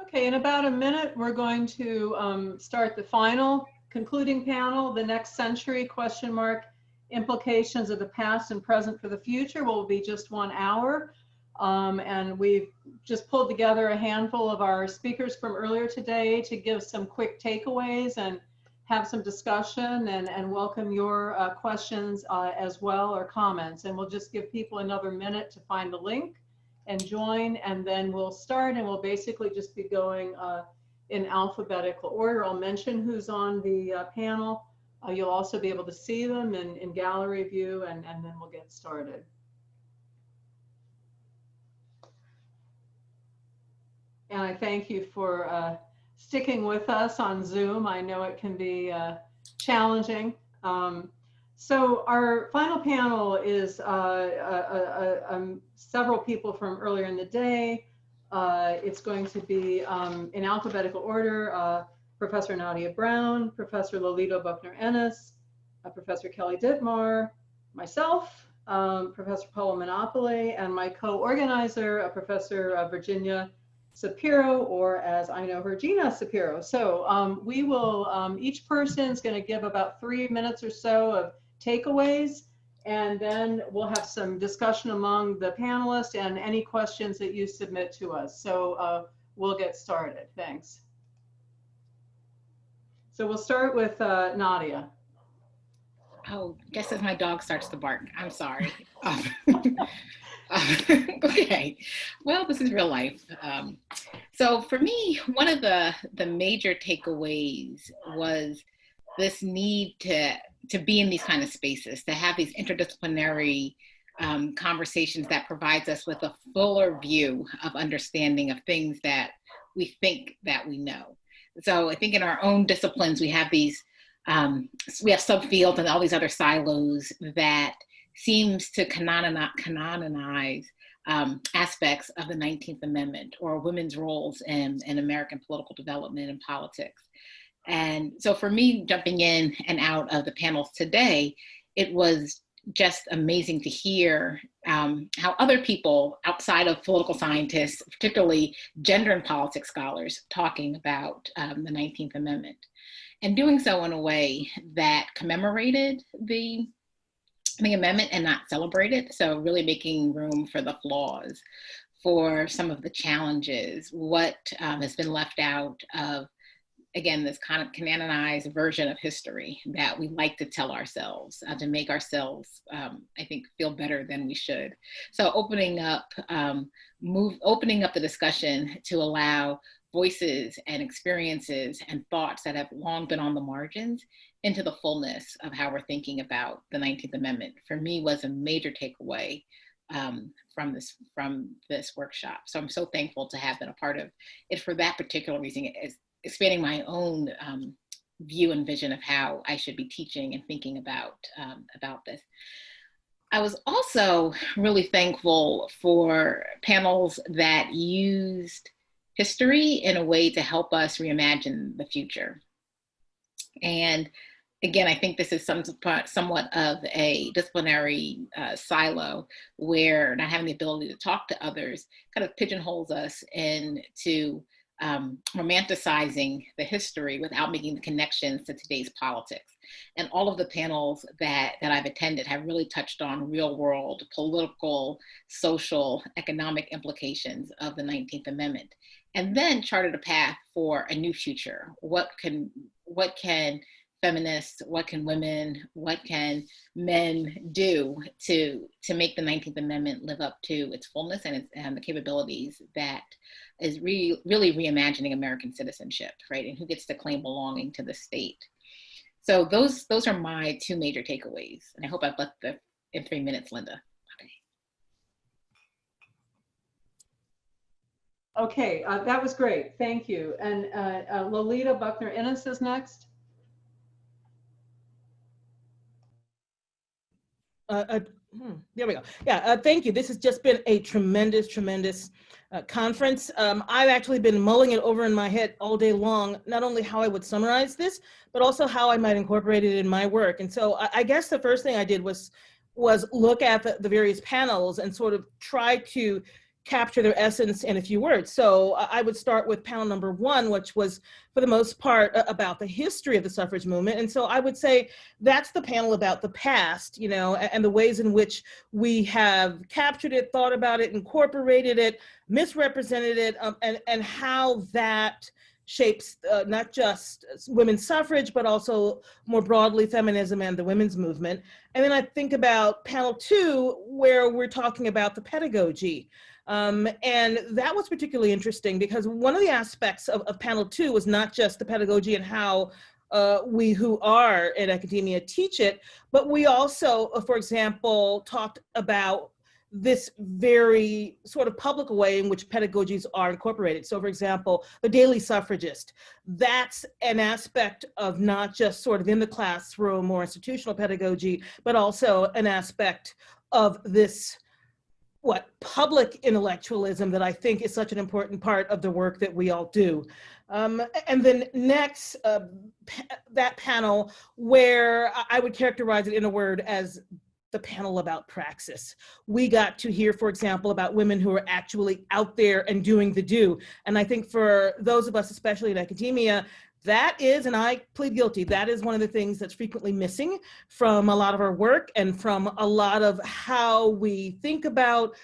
Okay, in about a minute, we're going to start the final concluding panel, the next century, ? Implications of the past and present for the future will be just 1 hour. And we've just pulled together a handful of our speakers from earlier today to give some quick takeaways and have some discussion and welcome your questions as well, or comments. And we'll just give people another minute to find the link and join, and then we'll start, and we'll basically just be going in alphabetical order. I'll mention who's on the panel. You'll also be able to see them in gallery view, and then we'll get started. And I thank you for sticking with us on Zoom. I know it can be challenging. So our final panel is several people from earlier in the day. It's going to be in alphabetical order, Professor Nadia Brown, Professor Lolita Buckner Inniss, Professor Kelly Ditmar, myself, Professor Paula Monopoli, and my co-organizer, Professor Virginia Sapiro, or as I know her, Gina Sapiro. So we will, each person is going to give about 3 minutes or so of takeaways, and then we'll have some discussion among the panelists and any questions that you submit to us. So we'll get started. Thanks. So we'll start with Nadia. Oh, just as my dog starts to bark. I'm sorry. Okay, well, this is real life. So for me, one of the major takeaways was this need to be in these kind of spaces, to have these interdisciplinary conversations that provides us with a fuller view of understanding of things that we think that we know. So I think in our own disciplines, we have these, we have subfields and all these other silos that seems to canonize aspects of the 19th Amendment or women's roles in American political development and politics. And so for me, jumping in and out of the panels today, it was just amazing to hear how other people outside of political scientists, particularly gender and politics scholars, talking about the 19th Amendment, and doing so in a way that commemorated the amendment and not celebrated. So really making room for the flaws, for some of the challenges, what has been left out of, again, this kind of canonized version of history that we like to tell ourselves, to make ourselves, I think, feel better than we should. So opening up the discussion to allow voices and experiences and thoughts that have long been on the margins into the fullness of how we're thinking about the 19th Amendment, for me, was a major takeaway from this workshop. So I'm so thankful to have been a part of it for that particular reason. It's expanding my own view and vision of how I should be teaching and thinking about this. I was also really thankful for panels that used history in a way to help us reimagine the future. And again, I think this is somewhat of a disciplinary silo where not having the ability to talk to others kind of pigeonholes us into romanticizing the history without making the connections to today's politics. And all of the panels that I've attended have really touched on real world, political, social, economic implications of the 19th Amendment, and then charted a path for a new future. What can feminists, what can women, what can men do to make the 19th Amendment live up to its fullness and the capabilities that is really reimagining American citizenship, right? And who gets to claim belonging to the state. So those are my 2 major takeaways. And I hope I've left in 3 minutes, Linda. Okay, that was great. Thank you. And Lolita Buckner Inniss is next. There we go. Yeah, thank you. This has just been a tremendous conference. I've actually been mulling it over in my head all day long, not only how I would summarize this, but also how I might incorporate it in my work. And so I guess the first thing I did was look at the various panels and sort of try to capture their essence in a few words. So I would start with panel number 1, which was for the most part about the history of the suffrage movement. And so I would say that's the panel about the past, you know, and the ways in which we have captured it, thought about it, incorporated it, misrepresented it, and how that shapes not just women's suffrage, but also more broadly feminism and the women's movement. And then I think about panel 2, where we're talking about the pedagogy. And that was particularly interesting because one of the aspects of panel 2 was not just the pedagogy and how we who are in academia teach it, but we also, for example, talked about this very sort of public way in which pedagogies are incorporated. So for example, the daily suffragist, that's an aspect of not just sort of in the classroom or institutional pedagogy, but also an aspect of this public intellectualism that I think is such an important part of the work that we all do. And then next, that panel where I would characterize it in a word as the panel about praxis. We got to hear, for example, about women who are actually out there and doing the do. And I think for those of us, especially in academia, that is, and I plead guilty, that is one of the things that's frequently missing from a lot of our work and from a lot of how we think about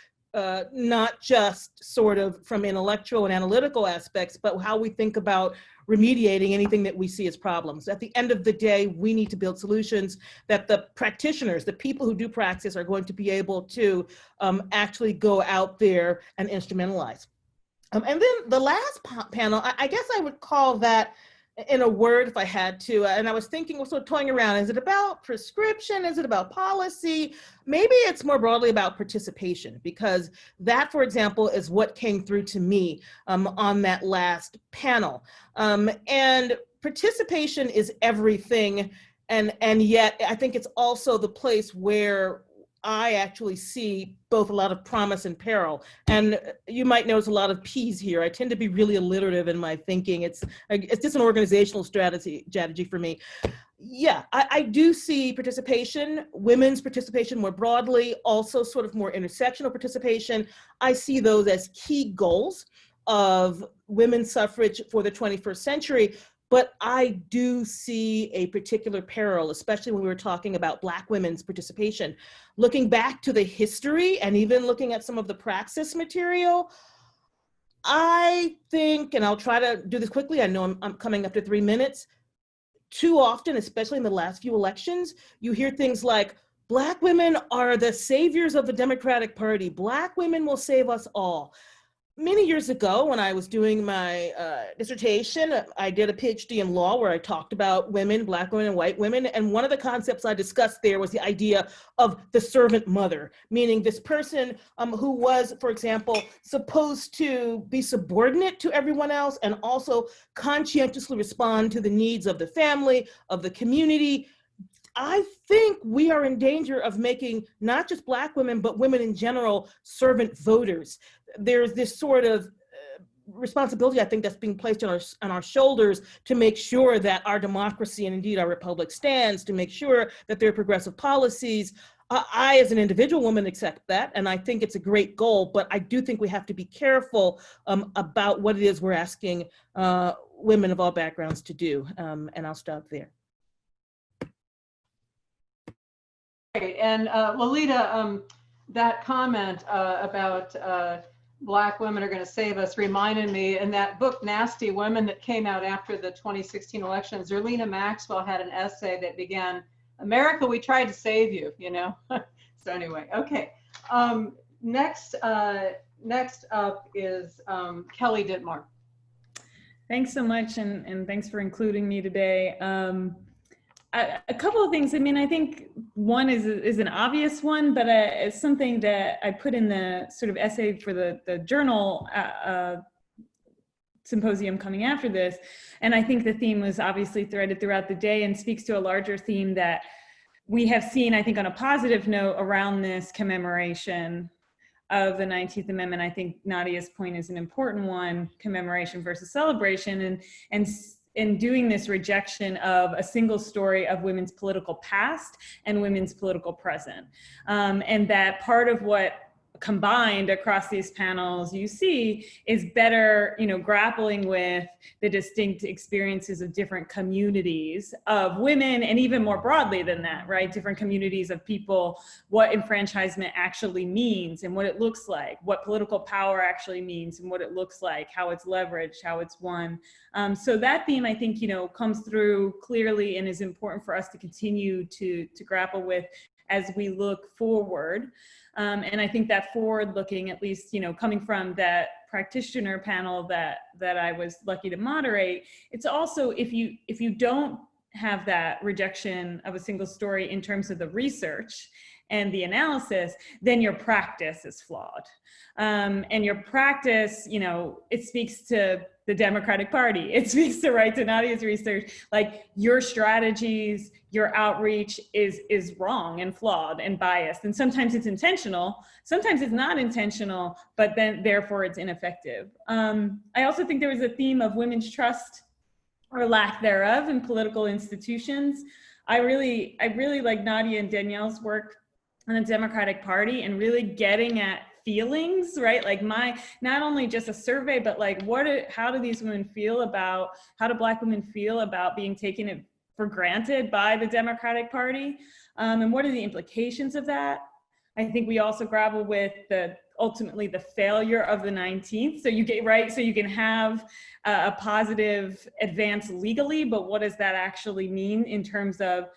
not just sort of from intellectual and analytical aspects, but how we think about remediating anything that we see as problems. At the end of the day, we need to build solutions that the practitioners, the people who do praxis, are going to be able to actually go out there and instrumentalize. And then the last panel, I guess I would call that in a word if I had to, and I was thinking, we're sort of toying around, is it about prescription? Is it about policy? Maybe it's more broadly about participation, because that, for example, is what came through to me on that last panel. And participation is everything, and yet I think it's also the place where I actually see both a lot of promise and peril. And you might notice a lot of P's here. I tend to be really alliterative in my thinking. It's just an organizational strategy for me. Yeah, I do see participation, women's participation more broadly, also sort of more intersectional participation. I see those as key goals of women's suffrage for the 21st century. But I do see a particular peril, especially when we were talking about Black women's participation. Looking back to the history and even looking at some of the praxis material, I think, and I'll try to do this quickly, I know I'm coming up to 3 minutes, too often, especially in the last few elections, you hear things like, Black women are the saviors of the Democratic Party. Black women will save us all. Many years ago, when I was doing my dissertation, I did a PhD in law where I talked about women, Black women and white women. And one of the concepts I discussed there was the idea of the servant mother, meaning this person who was, for example, supposed to be subordinate to everyone else and also conscientiously respond to the needs of the family, of the community. I think we are in danger of making not just Black women, but women in general, servant voters. There's this sort of responsibility, I think, that's being placed on our shoulders to make sure that our democracy and indeed our republic stands, to make sure that there are progressive policies. I, as an individual woman, accept that, and I think it's a great goal, but I do think we have to be careful about what it is we're asking women of all backgrounds to do, and I'll stop there. Great, and Lolita, that comment about Black women are going to save us reminded me in that book, Nasty Women, that came out after the 2016 election, Zerlina Maxwell had an essay that began, America, we tried to save you, you know? So anyway, okay. Next up is Kelly Ditmar. Thanks so much, and thanks for including me today. A couple of things. I mean, I think one is an obvious one, but it's something that I put in the sort of essay for the journal symposium coming after this. And I think the theme was obviously threaded throughout the day and speaks to a larger theme that we have seen, I think, on a positive note around this commemoration of the 19th Amendment. I think Nadia's point is an important one, commemoration versus celebration, and in doing this rejection of a single story of women's political past and women's political present. And that part of what combined across these panels you see is better, grappling with the distinct experiences of different communities of women, and even more broadly than that, right? Different communities of people, what enfranchisement actually means and what it looks like, what political power actually means and what it looks like, how it's leveraged, how it's won. So that theme, I think, comes through clearly and is important for us to continue to grapple with as we look forward. And I think that forward looking, at least, coming from that practitioner panel that I was lucky to moderate, it's also, if you don't have that rejection of a single story in terms of the research and the analysis, then your practice is flawed. And your practice, it speaks to the Democratic Party. It speaks to Nadia's research, like your strategies, your outreach is wrong and flawed and biased. And sometimes it's intentional, sometimes it's not intentional, but then therefore it's ineffective. I also think there was a theme of women's trust or lack thereof in political institutions. I really like Nadia and Danielle's work on the Democratic Party and really getting at feelings, right? Like not only just a survey, but like how do these women feel about, how do Black women feel about being taken for granted by the Democratic Party? And what are the implications of that? I think we also grapple with ultimately the failure of the 19th. So you can have a positive advance legally, but what does that actually mean in terms of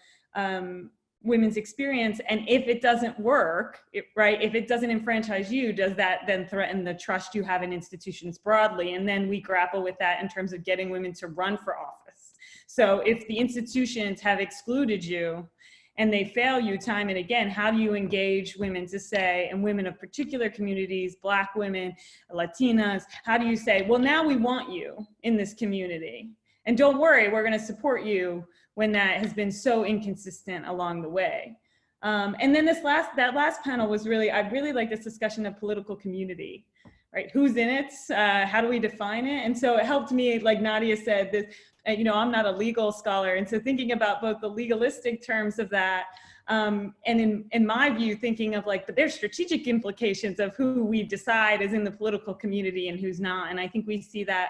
women's experience? And if it doesn't work, if it doesn't enfranchise you, does that then threaten the trust you have in institutions broadly? And then we grapple with that in terms of getting women to run for office. So if the institutions have excluded you and they fail you time and again, how do you engage women to say, and women of particular communities, Black women, Latinas, how do you say, well, now we want you in this community, and don't worry, we're going to support you, when that has been so inconsistent along the way. And then that last panel was I really like this discussion of political community, right? Who's in it? How do we define it? And so it helped me, like Nadia said, that, I'm not a legal scholar. And so thinking about both the legalistic terms of that, and in my view, thinking of but there's strategic implications of who we decide is in the political community and who's not. And I think we see that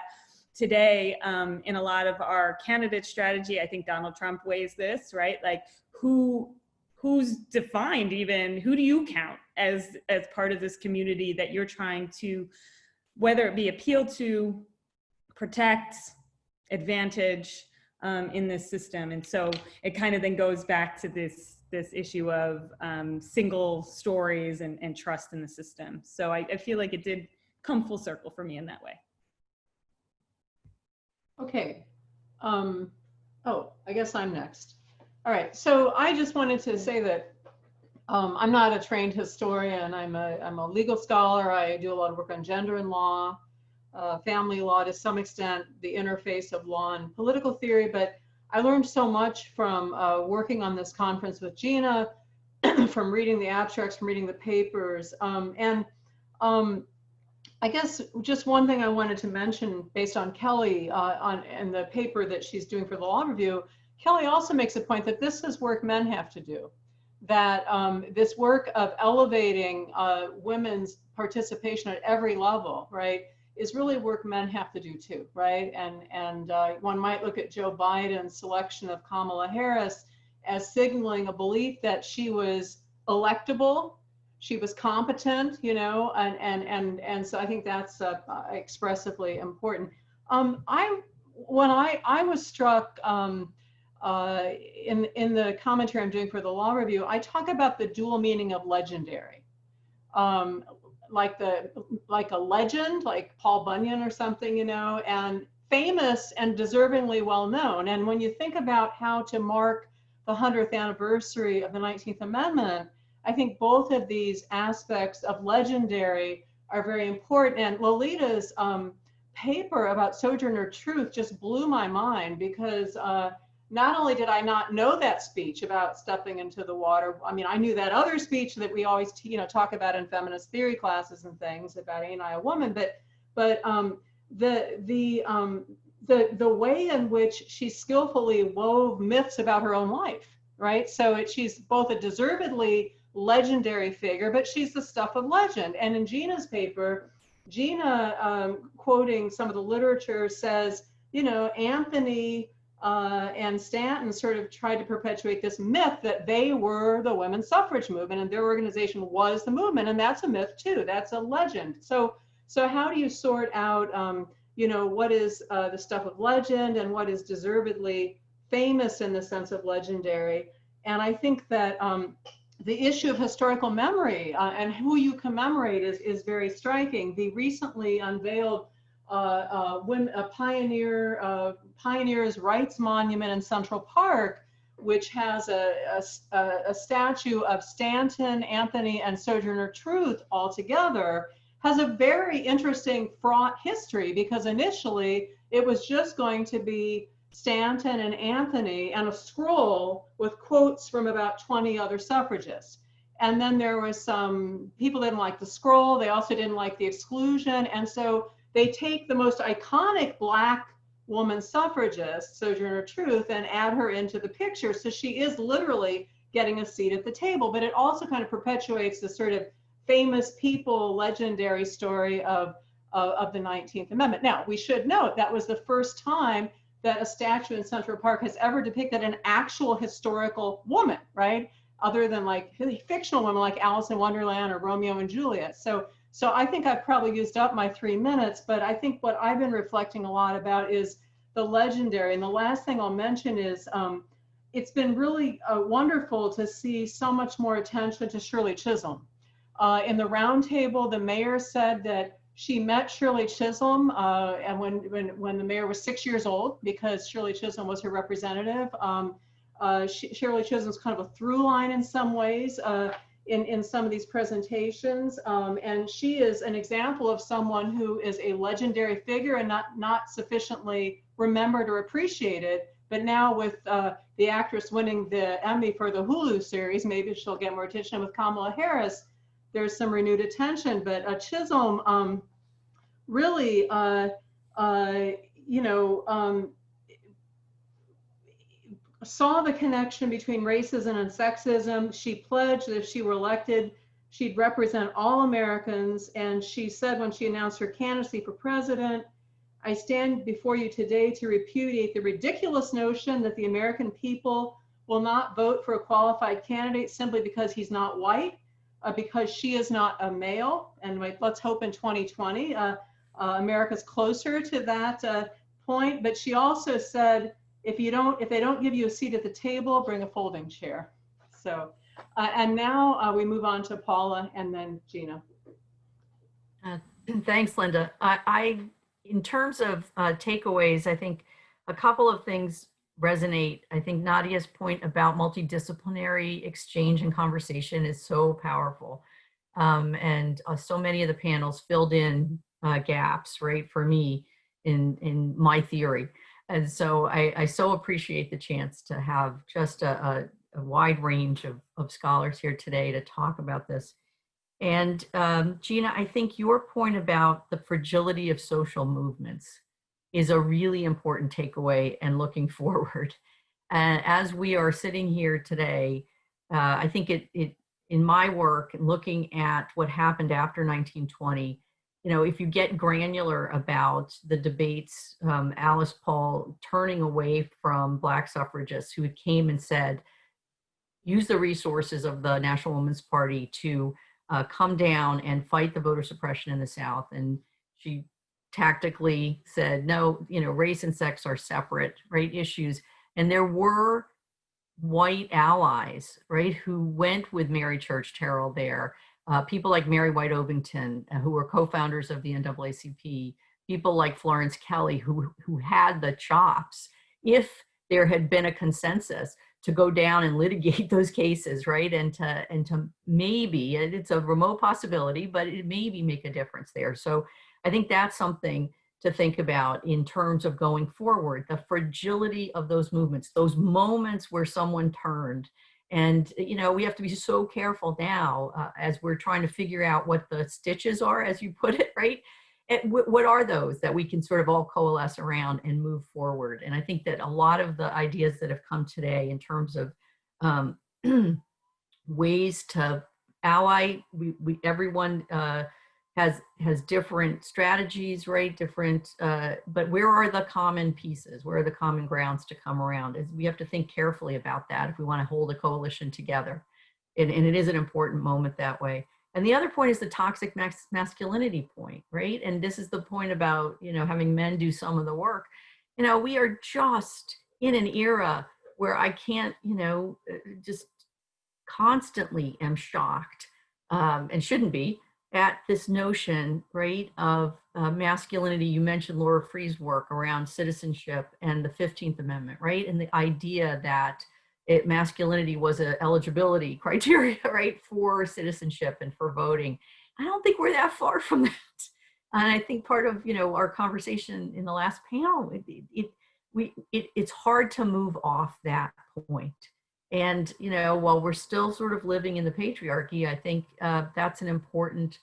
today in a lot of our candidate strategy. I think Donald Trump weighs this, right? Like who's defined, even who do you count as part of this community that you're trying to, whether it be appeal to, protect, advantage in this system. And so it kind of then goes back to this issue of single stories and trust in the system. So I feel like it did come full circle for me in that way. Okay. I guess I'm next. All right. So I just wanted to say that I'm not a trained historian. I'm a legal scholar. I do a lot of work on gender and law, family law, to some extent, the interface of law and political theory. But I learned so much from working on this conference with Gina, from reading the abstracts, from reading the papers, I guess just one thing I wanted to mention based on Kelly and the paper that she's doing for the law review, Kelly also makes a point that this is work men have to do, that this work of elevating women's participation at every level, right, is really work men have to do too, right? And one might look at Joe Biden's selection of Kamala Harris as signaling a belief that she was electable, she was competent, and so I think that's expressively important. I was struck in the commentary I'm doing for the law review, I talk about the dual meaning of legendary, like a legend, like Paul Bunyan or something, and famous and deservingly well known. And when you think about how to mark the 100th anniversary of the 19th Amendment, I think both of these aspects of legendary are very important. And Lolita's paper about Sojourner Truth just blew my mind, because not only did I not know that speech about stepping into the water, I mean, I knew that other speech that we always talk about in feminist theory classes and things about Ain't I a Woman, but the way in which she skillfully wove myths about her own life, right? So she's both a deservedly legendary figure, but she's the stuff of legend. And in Gina's paper, Gina, quoting some of the literature, says, you know, Anthony and Stanton sort of tried to perpetuate this myth that they were the women's suffrage movement and their organization was the movement. And that's a myth too. That's a legend. So how do you sort out, you know, what is the stuff of legend and what is deservedly famous in the sense of legendary? And I think that the issue of historical memory and who you commemorate is very striking. The recently unveiled Pioneers' Rights Monument in Central Park, which has a statue of Stanton, Anthony, and Sojourner Truth all together, has a very interesting fraught history, because initially it was just going to be Stanton and Anthony and a scroll with quotes from about 20 other suffragists. And then there was some people didn't like the scroll. They also didn't like the exclusion. And so they take the most iconic Black woman suffragist, Sojourner Truth, and add her into the picture. So she is literally getting a seat at the table, but it also kind of perpetuates the sort of famous people, legendary story of the 19th Amendment. Now, we should note that was the first time that a statue in Central Park has ever depicted an actual historical woman, right? Other than like fictional women like Alice in Wonderland or Romeo and Juliet. So I think I've probably used up my 3 minutes, but I think what I've been reflecting a lot about is the legendary. And the last thing I'll mention is it's been really wonderful to see so much more attention to Shirley Chisholm. In the roundtable, the mayor said that she met Shirley Chisholm and when the mayor was 6 years old, because Shirley Chisholm was her representative. Shirley Chisholm's kind of a through line in some ways in some of these presentations. And she is an example of someone who is a legendary figure and not sufficiently remembered or appreciated. But now with the actress winning the Emmy for the Hulu series, maybe she'll get more attention. With Kamala Harris, there's some renewed attention. But Chisholm really, you know, saw the connection between racism and sexism. She pledged that if she were elected, she'd represent all Americans. And she said when she announced her candidacy for president, "I stand before you today to repudiate the ridiculous notion that the American people will not vote for a qualified candidate simply because he's not white, because she is not a male." And let's hope in 2020, America's closer to that point. But she also said, if they don't give you a seat at the table, bring a folding chair. So, and now we move on to Paula and then Gina. Thanks, Linda. In terms of takeaways, I think a couple of things resonate. I think Nadia's point about multidisciplinary exchange and conversation is so powerful. And so many of the panels filled in gaps, right, for me in my theory. And so I so appreciate the chance to have just a wide range of scholars here today to talk about this. And Gina, I think your point about the fragility of social movements is a really important takeaway and looking forward. And as we are sitting here today, I think it in my work, looking at what happened after 1920, you know, if you get granular about the debates, Alice Paul turning away from Black suffragists who came and said, use the resources of the National Women's Party to come down and fight the voter suppression in the South. And she tactically said, no, you know, race and sex are separate, right, issues. And there were white allies, right, who went with Mary Church Terrell there. People like Mary White Ovington, who were co-founders of the NAACP, people like Florence Kelly, who had the chops, if there had been a consensus, to go down and litigate those cases, right? And to maybe, it's a remote possibility, but it maybe make a difference there. So I think that's something to think about in terms of going forward, the fragility of those movements, those moments where someone turned. And, you know, we have to be so careful now as we're trying to figure out what the stitches are, as you put it, right? And what are those that we can sort of all coalesce around and move forward? And I think that a lot of the ideas that have come today in terms of ways to ally. Everyone has different strategies, right? Different, but where are the common pieces? Where are the common grounds to come around? We have to think carefully about that if we want to hold a coalition together. And it is an important moment that way. And the other point is the toxic masculinity point, right? And this is the point about, having men do some of the work. We are just in an era where I can't, just constantly am shocked, and shouldn't be, at this notion, right, of masculinity. You mentioned Laura Free's work around citizenship and the 15th Amendment, right? And the idea that masculinity was an eligibility criteria, right, for citizenship and for voting. I don't think we're that far from that. And I think part of, our conversation in the last panel, it's hard to move off that point. And, while we're still sort of living in the patriarchy, I think that's an important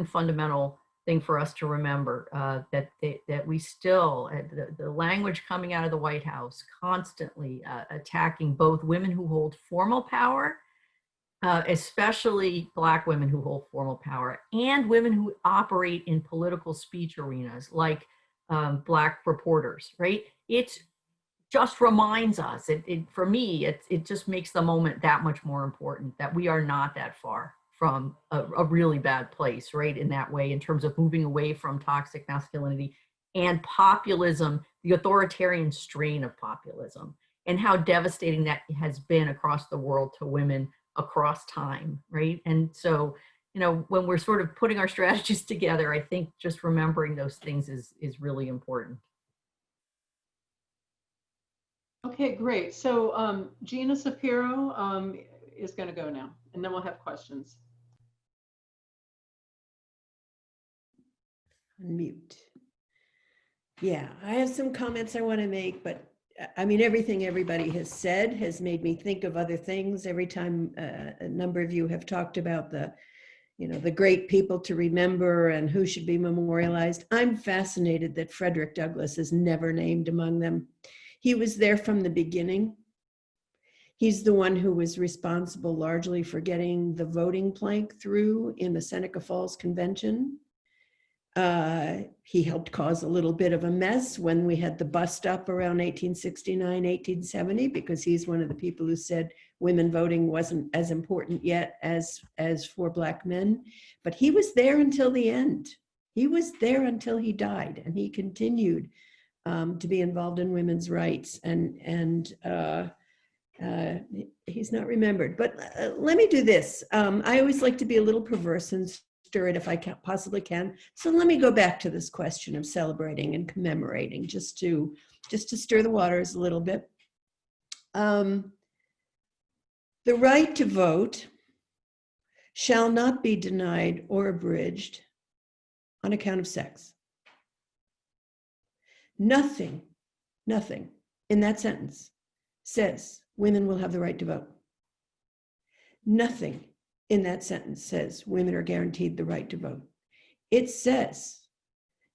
fundamental thing for us to remember, that we still, the language coming out of the White House constantly attacking both women who hold formal power, especially Black women who hold formal power, and women who operate in political speech arenas like Black reporters, right? It just reminds us, for me, it just makes the moment that much more important, that we are not that far from a really bad place, right? In that way, in terms of moving away from toxic masculinity and populism, the authoritarian strain of populism, and how devastating that has been across the world to women across time, right? And so, when we're sort of putting our strategies together, I think just remembering those things is really important. Okay, great. So Gina Shapiro is going to go now, and then we'll have questions. Unmute. Yeah, I have some comments I want to make, but I mean, everything everybody has said has made me think of other things. Every time a number of you have talked about the great people to remember and who should be memorialized, I'm fascinated that Frederick Douglass is never named among them. He was there from the beginning. He's the one who was responsible largely for getting the voting plank through in the Seneca Falls Convention. He helped cause a little bit of a mess when we had the bust up around 1869, 1870, because he's one of the people who said women voting wasn't as important yet as for Black men. But he was there until the end. He was there until he died, and he continued to be involved in women's rights, and he's not remembered. But let me do this. I always like to be a little perverse and stir it if I possibly can. So let me go back to this question of celebrating and commemorating, just to stir the waters a little bit. The right to vote shall not be denied or abridged on account of sex. Nothing in that sentence says women will have the right to vote. Nothing in that sentence says women are guaranteed the right to vote. It says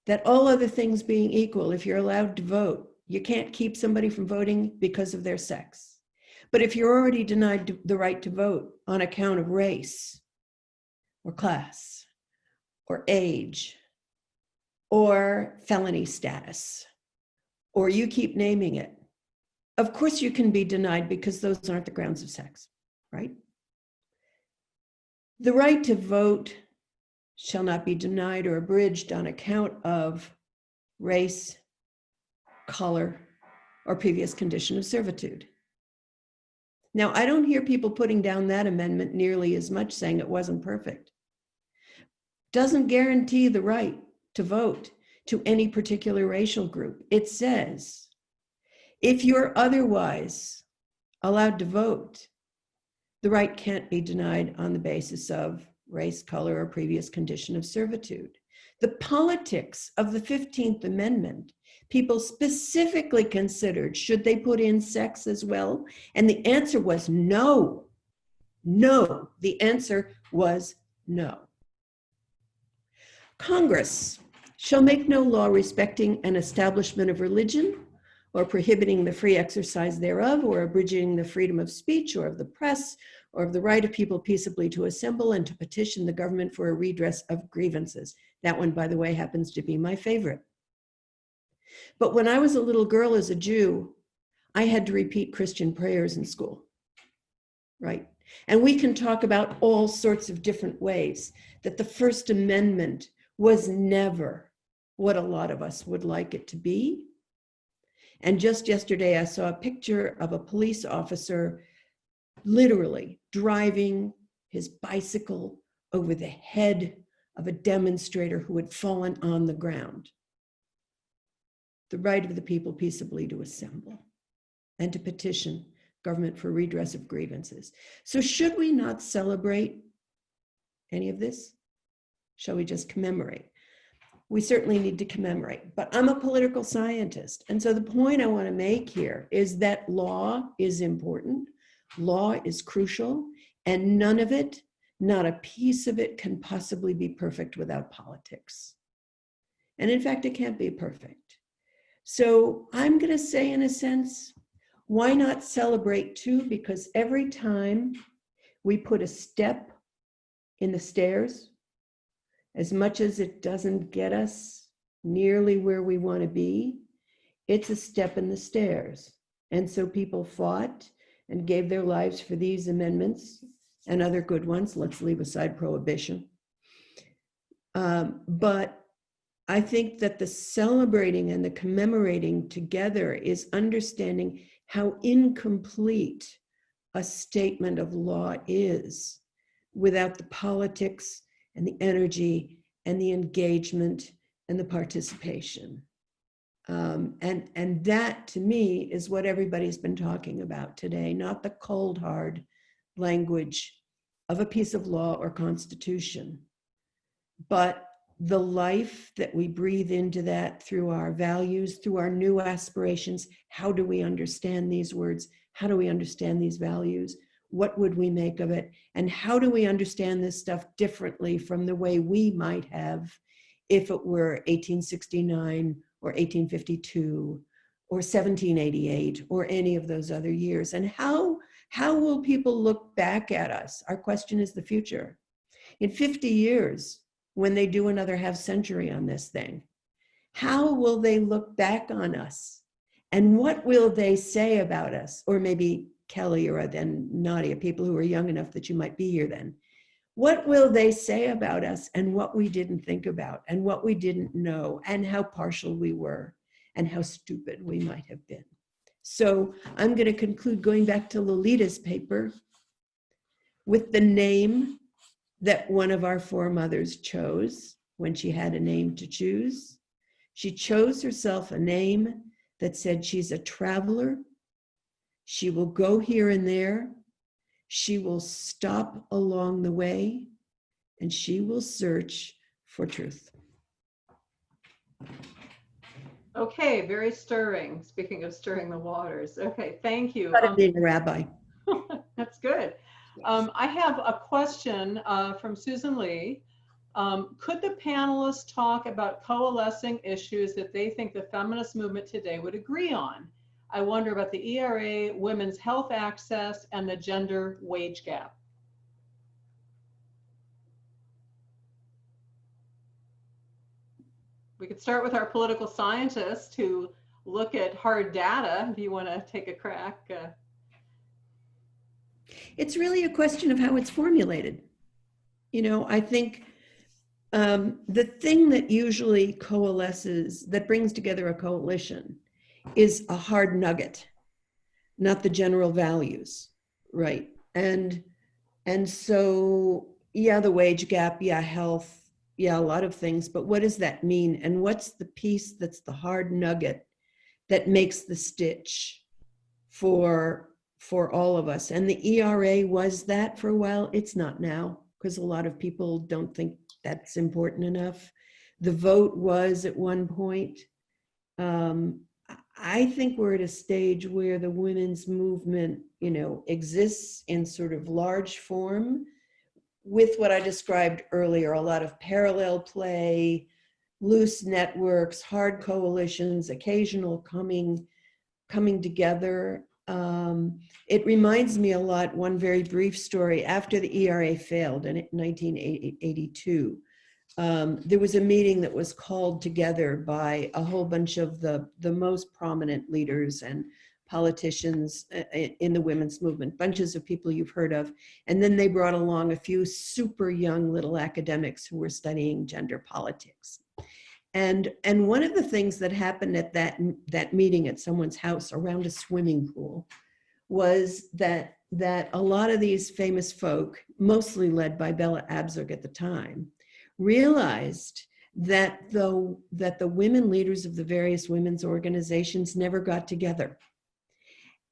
that all other things being equal, if you're allowed to vote, you can't keep somebody from voting because of their sex. But if you're already denied the right to vote on account of race or class or age or felony status, or you keep naming it, of course you can be denied because those aren't the grounds of sex, right? The right to vote shall not be denied or abridged on account of race, color, or previous condition of servitude. Now, I don't hear people putting down that amendment nearly as much, saying it wasn't perfect. Doesn't guarantee the right to vote to any particular racial group. It says, if you're otherwise allowed to vote, the right can't be denied on the basis of race, color, or previous condition of servitude. The politics of the 15th Amendment, people specifically considered, should they put in sex as well? And the answer was no. No. The answer was no. Congress shall make no law respecting an establishment of religion, or prohibiting the free exercise thereof, or abridging the freedom of speech or of the press, or of the right of people peaceably to assemble and to petition the government for a redress of grievances. That one, by the way, happens to be my favorite. But when I was a little girl as a Jew, I had to repeat Christian prayers in school, right? And we can talk about all sorts of different ways that the First Amendment was never what a lot of us would like it to be. And just yesterday, I saw a picture of a police officer literally driving his bicycle over the head of a demonstrator who had fallen on the ground. The right of the people peaceably to assemble and to petition government for redress of grievances. So should we not celebrate any of this? Shall we just commemorate? We certainly need to commemorate, but I'm a political scientist. And so the point I want to make here is that law is important. Law is crucial, and none of it, not a piece of it, can possibly be perfect without politics. And in fact, it can't be perfect. So I'm going to say, in a sense, why not celebrate too? Because every time we put a step in the stairs, as much as it doesn't get us nearly where we want to be, it's a step in the stairs. And so people fought and gave their lives for these amendments and other good ones. Let's leave aside prohibition. But I think that the celebrating and the commemorating together is understanding how incomplete a statement of law is without the politics and the energy and the engagement and the participation. And that, to me, is what everybody's been talking about today, not the cold, hard language of a piece of law or constitution, but the life that we breathe into that through our values, through our new aspirations. How do we understand these words? How do we understand these values? What would we make of it? And how do we understand this stuff differently from the way we might have if it were 1869 or 1852 or 1788 or any of those other years? And how will people look back at us? Our question is the future. In 50 years, when they do another half century on this thing, how will they look back on us? And what will they say about us? Or maybe Kelly or then Nadia, people who are young enough that you might be here then. What will they say about us and what we didn't think about and what we didn't know and how partial we were and how stupid we might have been? So I'm going to conclude going back to Lolita's paper with the name that one of our foremothers chose when she had a name to choose. She chose herself a name that said she's a traveler. She will go here and there. She will stop along the way, and she will search for truth. Okay, very stirring. Speaking of stirring the waters. Okay, thank you. Being a rabbi. That's good. I have a question from Susan Lee. Could the panelists talk about coalescing issues that they think the feminist movement today would agree on? I wonder about the ERA, women's health access, and the gender wage gap. We could start with our political scientists who look at hard data. If you want to take a crack. It's really a question of how it's formulated. You know, I think the thing that usually coalesces, that brings together a coalition, is a hard nugget, not the general values, right? And so, yeah, the wage gap, yeah, health, yeah, a lot of things, but what does that mean? And what's the piece that's the hard nugget that makes the stitch for all of us? And the ERA was that for a while. It's not now, because a lot of people don't think that's important enough. The vote was at one point. I think we're at a stage where the women's movement, you know, exists in sort of large form with what I described earlier, a lot of parallel play, loose networks, hard coalitions, occasional coming together. It reminds me a lot, one very brief story. After the ERA failed in 1982, there was a meeting that was called together by a whole bunch of the most prominent leaders and politicians in the women's movement, bunches of people you've heard of. And then they brought along a few super young little academics who were studying gender politics. And one of the things that happened at that meeting at someone's house around a swimming pool was that a lot of these famous folk, mostly led by Bella Abzug at the time, realized that the women leaders of the various women's organizations never got together.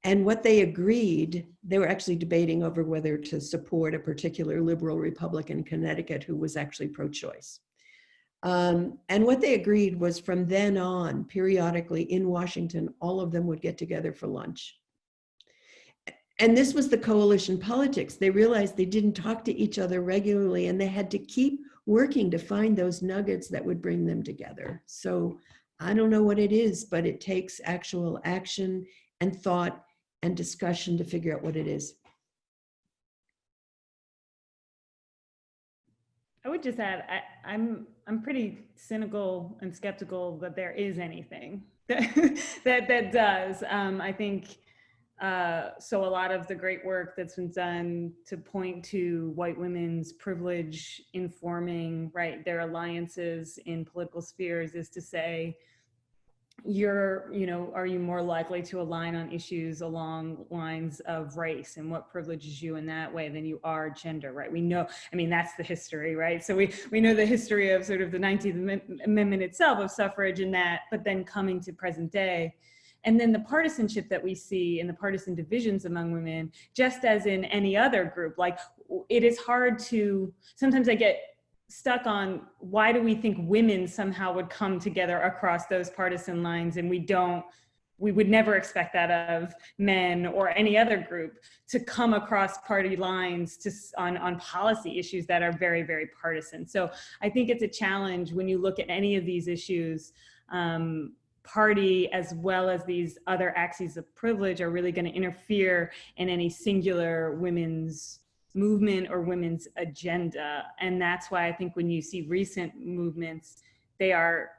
And what they agreed, they were actually debating over whether to support a particular liberal Republican in Connecticut who was actually pro-choice. And what they agreed was from then on, periodically in Washington, all of them would get together for lunch. And this was the coalition politics. They realized they didn't talk to each other regularly, and they had to keep working to find those nuggets that would bring them together. So I don't know what it is, but it takes actual action and thought and discussion to figure out what it is. I would just add, I'm pretty cynical and skeptical that there is anything that does. I think so. A lot of the great work that's been done to point to white women's privilege informing, right, their alliances in political spheres is to say, are you more likely to align on issues along lines of race and what privileges you in that way than you are gender, right? We know, I mean, that's the history, right? So we know the history of sort of the 19th Amendment itself of suffrage and that, but then coming to present day. And then the partisanship that we see in the partisan divisions among women, just as in any other group, like it is hard to, sometimes I get stuck on why do we think women somehow would come together across those partisan lines, and we would never expect that of men or any other group to come across party lines on policy issues that are very, very partisan. So I think it's a challenge when you look at any of these issues. Party as well as these other axes of privilege are really going to interfere in any singular women's movement or women's agenda. And that's why I think when you see recent movements, they are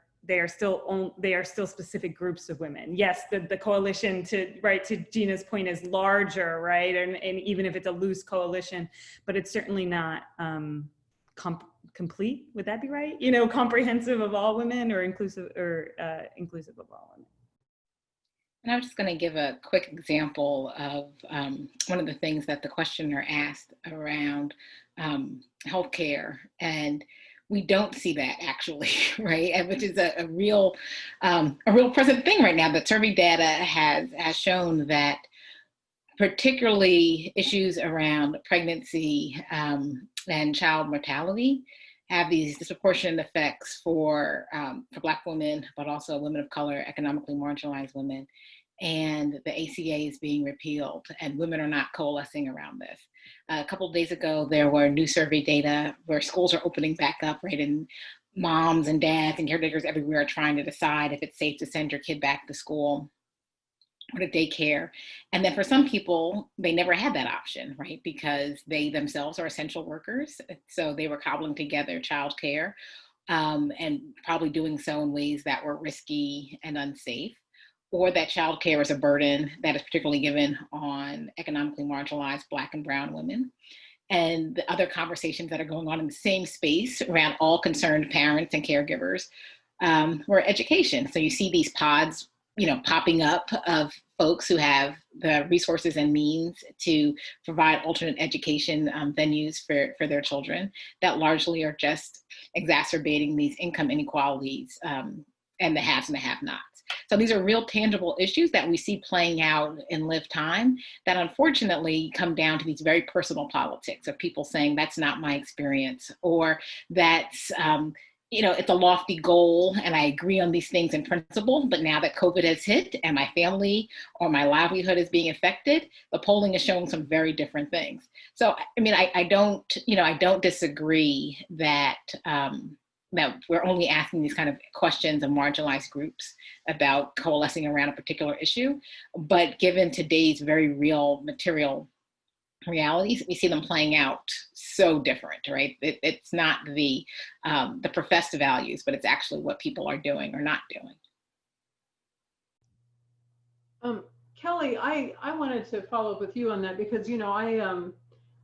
still specific groups of women. Yes, the coalition to Gina's point is larger, right? And even if it's a loose coalition, but it's certainly not complete. Would that be right? Comprehensive of all women or inclusive of all women. And I was just going to give a quick example of one of the things that the questioner asked around healthcare, and we don't see that actually, right? And which is a real present thing right now. That survey data has shown that particularly issues around pregnancy and child mortality have these disproportionate effects for Black women, but also women of color, economically marginalized women. And the ACA is being repealed, and women are not coalescing around this. A couple of days ago, there were new survey data where schools are opening back up, right? And moms and dads and caretakers everywhere are trying to decide if it's safe to send your kid back to school or to daycare. And then for some people, they never had that option, right? Because they themselves are essential workers. So they were cobbling together childcare and probably doing so in ways that were risky and unsafe, or that childcare is a burden that is particularly given on economically marginalized Black and brown women. And the other conversations that are going on in the same space around all concerned parents and caregivers were education. So you see these pods, popping up of folks who have the resources and means to provide alternate education venues for their children that largely are just exacerbating these income inequalities and the haves and the have-nots. So these are real tangible issues that we see playing out in live time that unfortunately come down to these very personal politics of people saying that's not my experience, or that's, it's a lofty goal and I agree on these things in principle, but now that COVID has hit and my family or my livelihood is being affected, the polling is showing some very different things. So, I mean, I don't disagree that that we're only asking these kind of questions of marginalized groups about coalescing around a particular issue. But given today's very real material realities, we see them playing out so different, right? It's not the professed values, but it's actually what people are doing or not doing. Kelly, I wanted to follow up with you on that because, you know,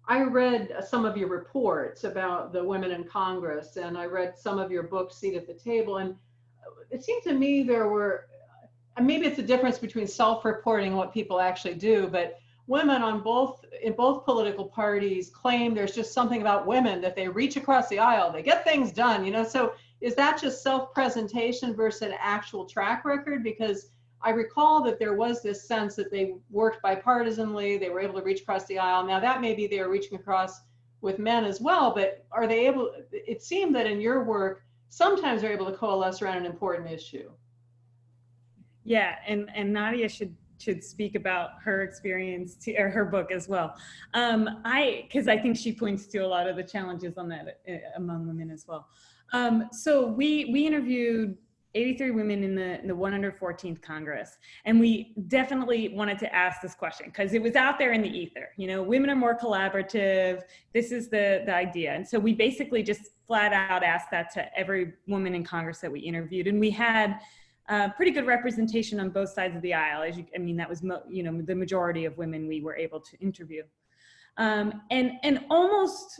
I read some of your reports about the women in Congress, and I read some of your books, Seat at the Table, and it seemed to me there were, and maybe it's a difference between self-reporting and what people actually do, but women in both political parties claim there's just something about women that they reach across the aisle, they get things done, you know. So is that just self-presentation versus an actual track record? Because I recall that there was this sense that they worked bipartisanly, they were able to reach across the aisle. Now that maybe they are reaching across with men as well, but are they able, it seemed that in your work, sometimes they're able to coalesce around an important issue. Yeah, and Nadia should speak about her experience or her book as well. Because I think she points to a lot of the challenges on that among women as well. So we interviewed 83 women in the 114th Congress. And we definitely wanted to ask this question because it was out there in the ether. You know, women are more collaborative. This is the idea. And so we basically just flat out asked that to every woman in Congress that we interviewed. And we had pretty good representation on both sides of the aisle. That was, the majority of women we were able to interview. And almost,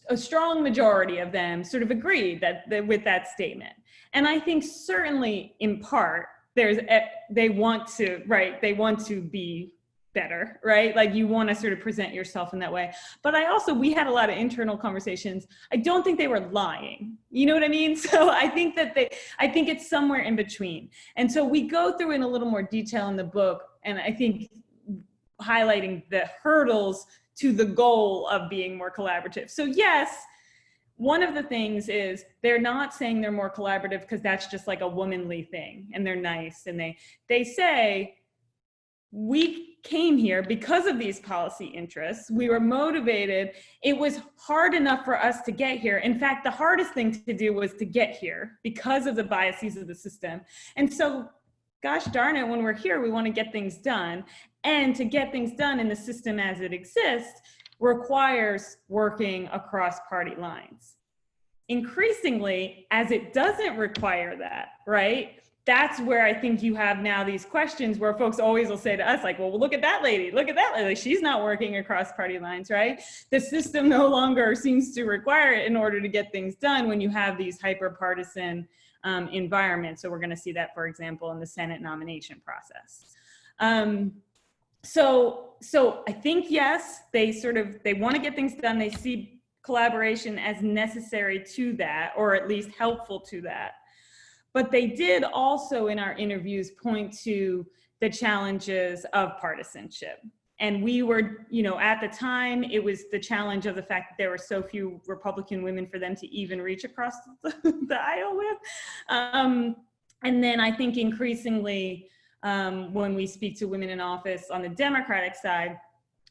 a strong majority of them sort of agreed with that statement. And I think certainly in part, they want to be better, right? Like you want to sort of present yourself in that way. But we had a lot of internal conversations. I don't think they were lying. You know what I mean? So I think it's somewhere in between. And so we go through in a little more detail in the book, and I think highlighting the hurdles to the goal of being more collaborative. So yes, one of the things is they're not saying they're more collaborative because that's just like a womanly thing and they're nice. And they say, we came here because of these policy interests. We were motivated. It was hard enough for us to get here. In fact, the hardest thing to do was to get here because of the biases of the system. And so, gosh darn it, when we're here, we want to get things done. And to get things done in the system as it exists requires working across party lines. Increasingly, as it doesn't require that, right? That's where I think you have now these questions where folks always will say to us, like, well, look at that lady, she's not working across party lines, right? The system no longer seems to require it in order to get things done when you have these hyper-partisan environments. So we're gonna see that, for example, in the Senate nomination process. So I think, yes, they want to get things done. They see collaboration as necessary to that, or at least helpful to that. But they did also in our interviews point to the challenges of partisanship. And we were, at the time, it was the challenge of the fact that there were so few Republican women for them to even reach across the aisle with. And then I think increasingly, when we speak to women in office on the Democratic side,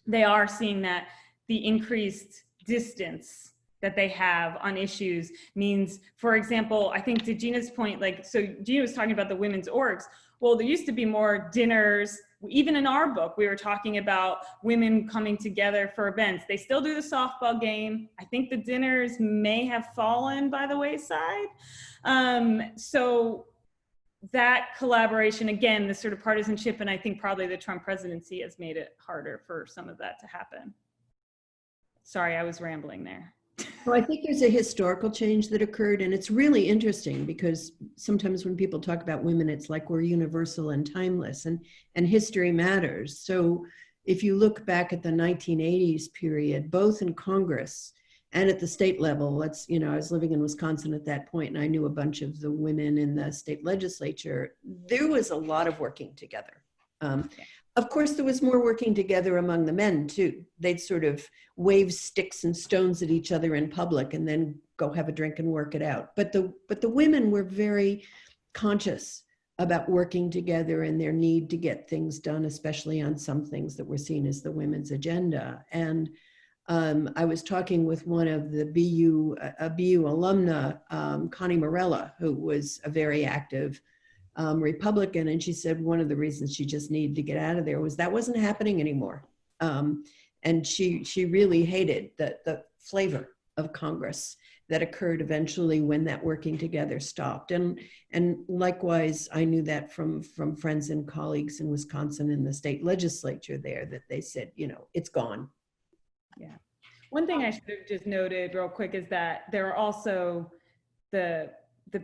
they are seeing that the increased distance that they have on issues means, for example, I think to Gina's point, so Gina was talking about the women's orgs. Well, there used to be more dinners. Even in our book, we were talking about women coming together for events. They still do the softball game. I think the dinners may have fallen by the wayside. So that collaboration, again, the sort of partisanship, and I think probably the Trump presidency has made it harder for some of that to happen. Sorry, I was rambling there. Well, I think there's a historical change that occurred, and it's really interesting because sometimes when people talk about women, it's like we're universal and timeless, and history matters. So if you look back at the 1980s period, both in Congress and at the state level, I was living in Wisconsin at that point, and I knew a bunch of the women in the state legislature. There was a lot of working together. Of course, there was more working together among the men too. They'd sort of wave sticks and stones at each other in public and then go have a drink and work it out. But the women were very conscious about working together and their need to get things done, especially on some things that were seen as the women's agenda. And I was talking with one of the BU, a BU alumna, Connie Morella, who was a very active Republican, and she said one of the reasons she just needed to get out of there was that wasn't happening anymore. And she really hated the flavor of Congress that occurred eventually when that working together stopped. And likewise, I knew that from friends and colleagues in Wisconsin in the state legislature there, that they said, you know, it's gone. Yeah. One thing I should have just noted real quick is that there are also the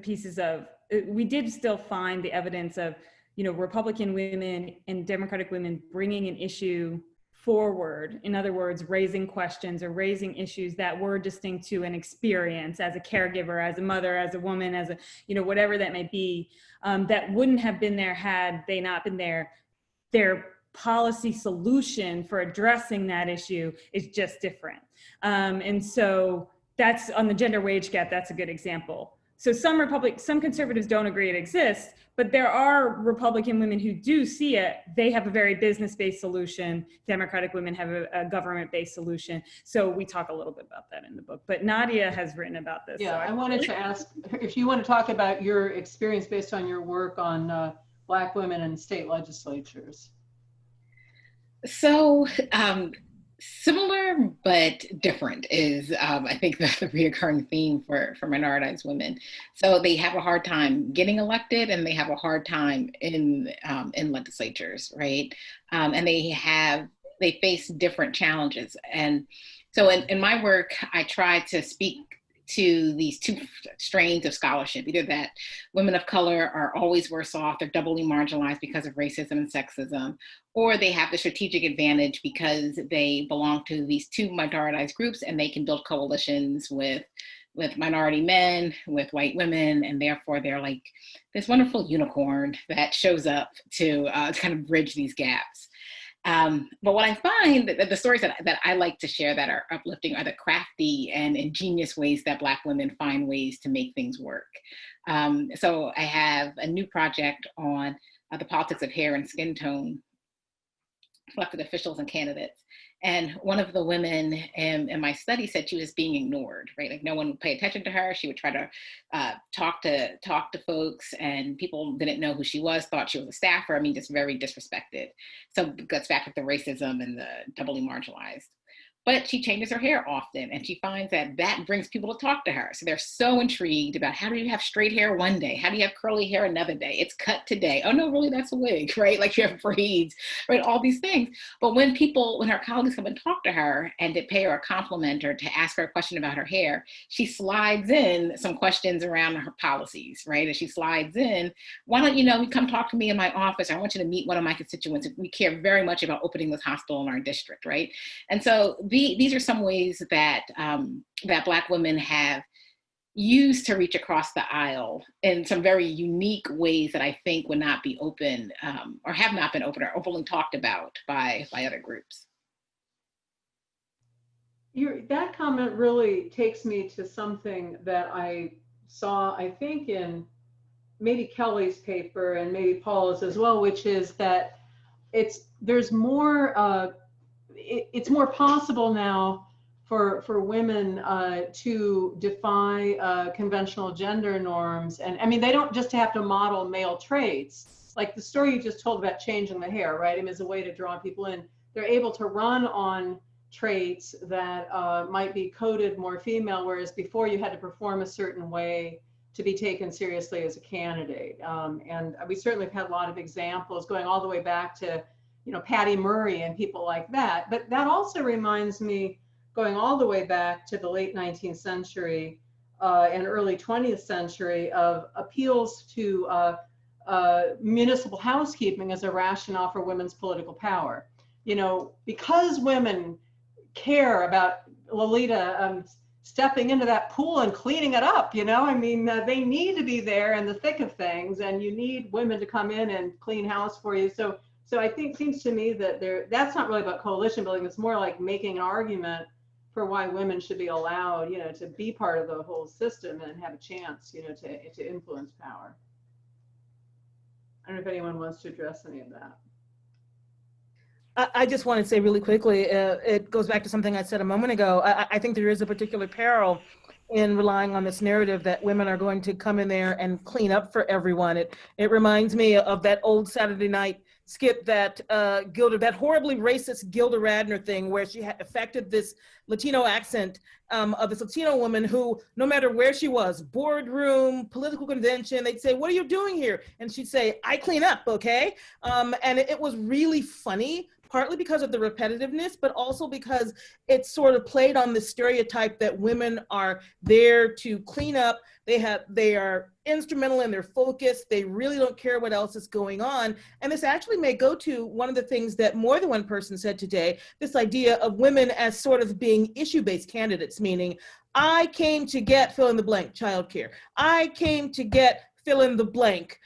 pieces of, we did still find the evidence of, you know, Republican women and Democratic women bringing an issue forward. In other words, raising questions or raising issues that were distinct to an experience as a caregiver, as a mother, as a woman, as a, you know, whatever that may be, that wouldn't have been there had they not been there. Their policy solution for addressing that issue is just different. And so that's on the gender wage gap, that's a good example. So some conservatives don't agree it exists, but there are Republican women who do see it. They have a very business-based solution. Democratic women have a government-based solution. So we talk a little bit about that in the book, but Nadia has written about this. Yeah, so I wanted to ask if you want to talk about your experience based on your work on Black women in state legislatures. So similar but different is, I think, the reoccurring theme for minoritized women. So they have a hard time getting elected, and they have a hard time in legislatures, right? And they face different challenges. And so in my work, I try to speak to these two strains of scholarship, either that women of color are always worse off, they're doubly marginalized because of racism and sexism, or they have the strategic advantage because they belong to these two minoritized groups and they can build coalitions with minority men, with white women, and therefore they're like this wonderful unicorn that shows up to kind of bridge these gaps. But what I find that the stories that I like to share that are uplifting are the crafty and ingenious ways that Black women find ways to make things work. So I have a new project on the politics of hair and skin tone for elected officials and candidates. And one of the women in my study said she was being ignored, right? Like no one would pay attention to her. She would try to talk to folks, and people didn't know who she was, thought she was a staffer. I mean, just very disrespected. So it goes back with the racism and the doubly marginalized. But she changes her hair often, and she finds that brings people to talk to her. So they're so intrigued about, how do you have straight hair one day? How do you have curly hair another day? It's cut today. Oh no, really, that's a wig, right? Like you have braids, right? All these things. But when her colleagues come and talk to her and to pay her a compliment or to ask her a question about her hair, she slides in some questions around her policies, right? And she slides in, why don't you come talk to me in my office? I want you to meet one of my constituents. We care very much about opening this hospital in our district, right? And so these are some ways that that Black women have used to reach across the aisle in some very unique ways that I think would not be open or have not been open or openly talked about by other groups. That comment really takes me to something that I saw, I think, in maybe Kelly's paper and maybe Paula's as well, which is that there's more. It's more possible now for women to defy conventional gender norms. And I mean, they don't just have to model male traits. Like the story you just told about changing the hair, right? I mean, as a way to draw people in. They're able to run on traits that might be coded more female, whereas before you had to perform a certain way to be taken seriously as a candidate. And we certainly have had a lot of examples going all the way back to Patty Murray and people like that. But that also reminds me, going all the way back to the late 19th century and early 20th century, of appeals to municipal housekeeping as a rationale for women's political power. Because women care about Lolita stepping into that pool and cleaning it up, I mean, they need to be there in the thick of things, and you need women to come in and clean house for you. So I think it seems to me that that's not really about coalition building. It's more like making an argument for why women should be allowed, to be part of the whole system and have a chance, to influence power. I don't know if anyone wants to address any of that. I just want to say really quickly, it goes back to something I said a moment ago. I think there is a particular peril in relying on this narrative that women are going to come in there and clean up for everyone. It reminds me of that old Saturday night skit that that horribly racist Gilda Radner thing, where she had affected this Latino accent of this Latino woman who, no matter where she was, boardroom, political convention, they'd say, "What are you doing here?" And she'd say, "I clean up, okay?" And it was really funny, partly because of the repetitiveness, but also because it sort of played on the stereotype that women are there to clean up. They are instrumental in their focus. They really don't care what else is going on. And this actually may go to one of the things that more than one person said today, this idea of women as sort of being issue-based candidates, meaning I came to get fill in the blank childcare. I came to get fill in the blank,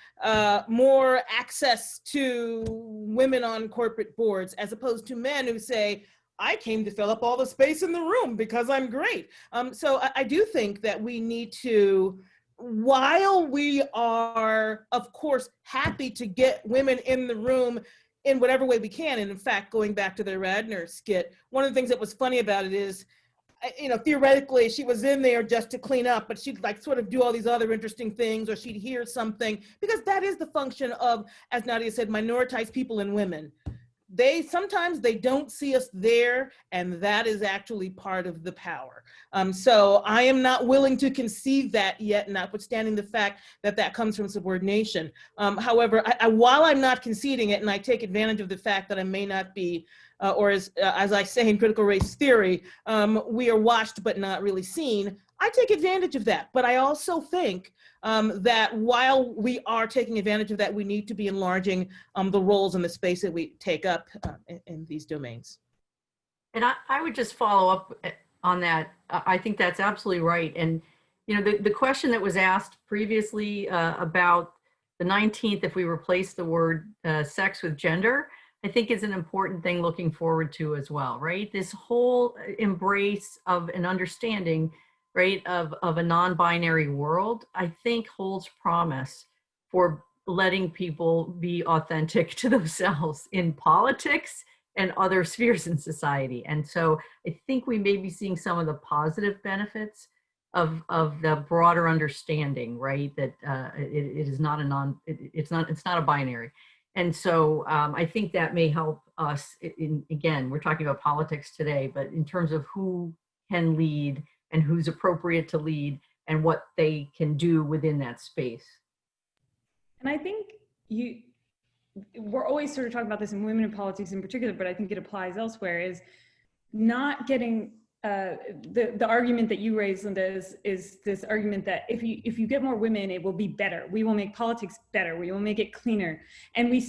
more access to women on corporate boards, as opposed to men who say, I came to fill up all the space in the room because I'm great. So I do think that we need to, while we are, of course, happy to get women in the room in whatever way we can, and in fact, going back to the Radner skit, one of the things that was funny about it is, you know, theoretically she was in there just to clean up, but she'd like sort of do all these other interesting things, or she'd hear something, because that is the function of, as Nadia said, minoritized people and women. Sometimes they don't see us there, and that is actually part of the power. So I am not willing to concede that yet, notwithstanding the fact that that comes from subordination. However, while I'm not conceding it, and I take advantage of the fact that I may not be, or as I say in critical race theory, we are watched but not really seen, I take advantage of that. But I also think that while we are taking advantage of that, we need to be enlarging the roles and the space that we take up in these domains. And I would just follow up on that. I think that's absolutely right. And, you know, the question that was asked previously about the 19th, if we replace the word sex with gender, I think is an important thing looking forward to as well, right? This whole embrace of an understanding, right, of a non-binary world, I think holds promise for letting people be authentic to themselves in politics and other spheres in society. And so I think we may be seeing some of the positive benefits of the broader understanding, right, that it is not it's not a binary. And so I think that may help us again, we're talking about politics today, but in terms of who can lead and who's appropriate to lead and what they can do within that space. And I think we're always sort of talking about this in women in politics in particular, but I think it applies elsewhere, is not getting the argument that you raised, Linda, is this argument that if you get more women, it will be better. We will make politics better. We will make it cleaner. And we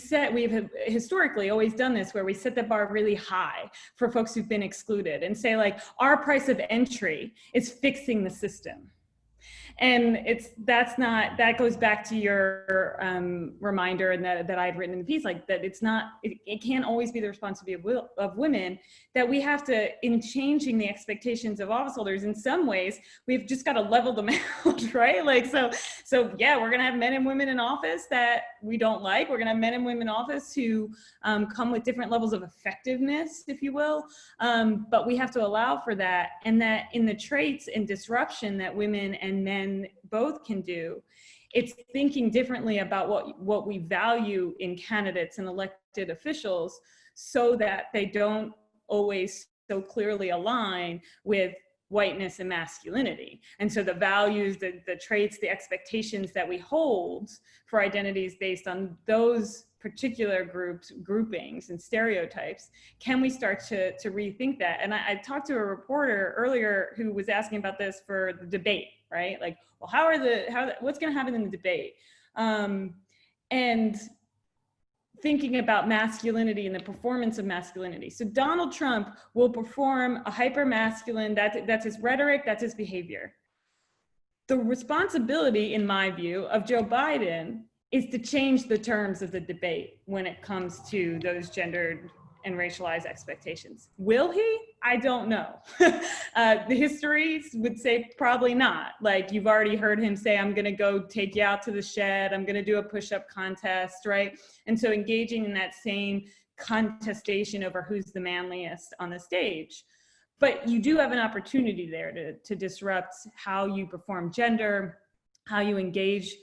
have historically always done this, where we set the bar really high for folks who've been excluded and say, like, our price of entry is fixing the system. And that goes back to your reminder, and that I'd written in the piece, like that it can't always be the responsibility of women, that we have to, in changing the expectations of office holders, in some ways, we've just got to level them out, right? Like, so yeah, we're going to have men and women in office that we don't like. We're going to have men and women in office who come with different levels of effectiveness, if you will. But we have to allow for that, and that in the traits and disruption that women and men both can do, it's thinking differently about what we value in candidates and elected officials, so that they don't always so clearly align with whiteness and masculinity. And so the values, the traits, the expectations that we hold for identities based on those particular groupings and stereotypes, can we start to rethink that? And I talked to a reporter earlier who was asking about this for the debate, right? Like, well, what's going to happen in the debate? And thinking about masculinity and the performance of masculinity. So Donald Trump will perform a hyper-masculine, that's his rhetoric, that's his behavior. The responsibility, in my view, of Joe Biden is to change the terms of the debate when it comes to those gendered and racialized expectations. Will he? I don't know. The histories would say probably not. Like, you've already heard him say, I'm gonna go take you out to the shed, I'm gonna do a push-up contest, right? And so engaging in that same contestation over who's the manliest on the stage. But you do have an opportunity there to disrupt how you perform gender, how you engage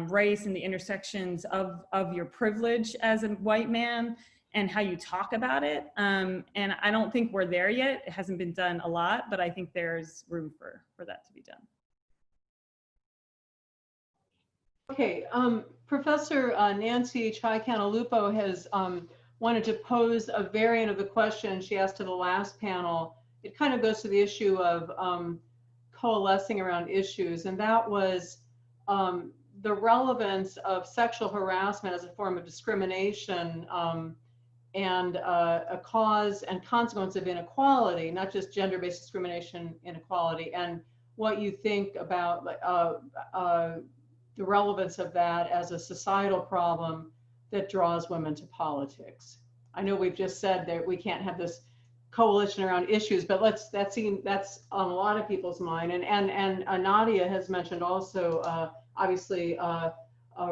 race and the intersections of your privilege as a white man, and how you talk about it. And I don't think we're there yet. It hasn't been done a lot, but I think there's room for that to be done. Okay, Professor Nancy Chai-Cantalupo has wanted to pose a variant of the question she asked to the last panel. It kind of goes to the issue of coalescing around issues, and that was the relevance of sexual harassment as a form of discrimination and a cause and consequence of inequality, not just gender-based discrimination inequality, and what you think about the relevance of that as a societal problem that draws women to politics. I know we've just said that we can't have this coalition around issues, but that's on a lot of people's mind. And Nadia has mentioned also, obviously,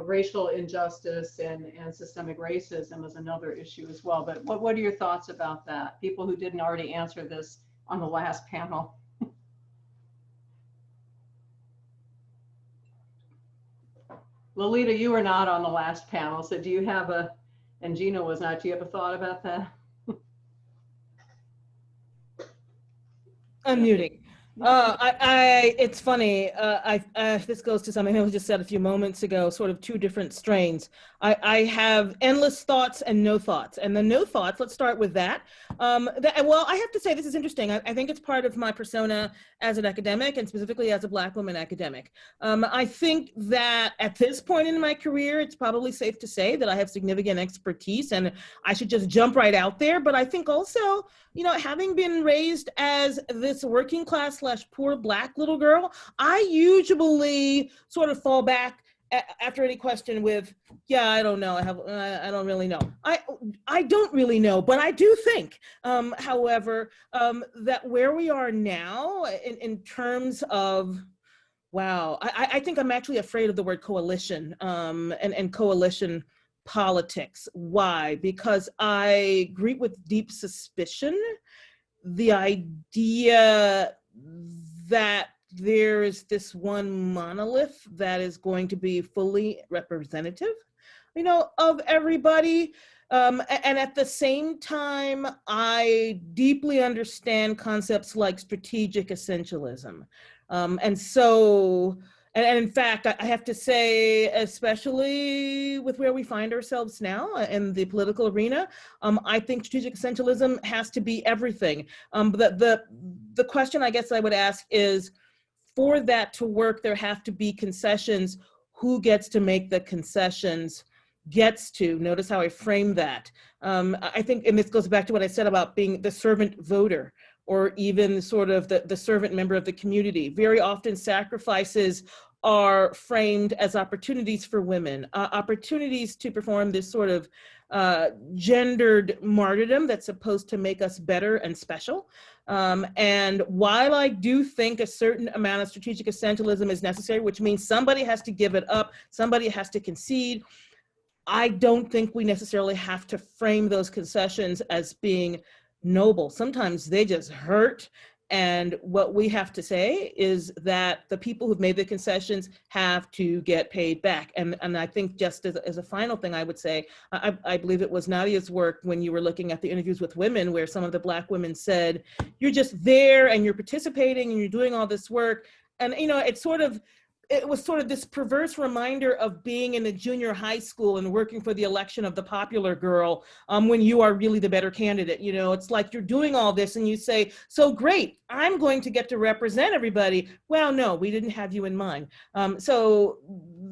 racial injustice and systemic racism is another issue as well. But what are your thoughts about that? People who didn't already answer this on the last panel. Lolita, you were not on the last panel, so do you have and Gina was not, do you have a thought about that? Unmuting. It's funny. This goes to something that was just said a few moments ago, sort of two different strains. I have endless thoughts and no thoughts. And the no thoughts, let's start with that. Well, I have to say this is interesting. I think it's part of my persona as an academic and specifically as a Black woman academic. I think that at this point in my career, it's probably safe to say that I have significant expertise and I should just jump right out there. But I think also, you know, having been raised as this working class / poor Black little girl, I usually sort of fall back after any question with, yeah, I don't know. I don't really know. I don't really know, but I do think, however, that where we are now in terms of, wow, I think I'm actually afraid of the word coalition and coalition politics. Why? Because I greet with deep suspicion the idea that there is this one monolith that is going to be fully representative, you know, of everybody. And at the same time, I deeply understand concepts like strategic essentialism. And so, and in fact, I have to say, especially with where we find ourselves now in the political arena, I think strategic essentialism has to be everything. The question I guess I would ask is, for that to work, there have to be concessions. Who gets to make the concessions? Gets to, notice how I frame that. I think, and this goes back to what I said about being the servant voter, or even sort of the servant member of the community. Very often sacrifices are framed as opportunities for women, opportunities to perform this sort of gendered martyrdom that's supposed to make us better and special. And while I do think a certain amount of strategic essentialism is necessary, which means somebody has to give it up, somebody has to concede, I don't think we necessarily have to frame those concessions as being noble. Sometimes they just hurt. And what we have to say is that the people who've made the concessions have to get paid back. And I think just as a final thing, I would say, I believe it was Nadia's work when you were looking at the interviews with women, where some of the Black women said, you're just there and you're participating and you're doing all this work. And, you know, it was sort of this perverse reminder of being in a junior high school and working for the election of the popular girl when you are really the better candidate. You know, it's like you're doing all this and you say, so great, I'm going to get to represent everybody. Well, no, we didn't have you in mind. So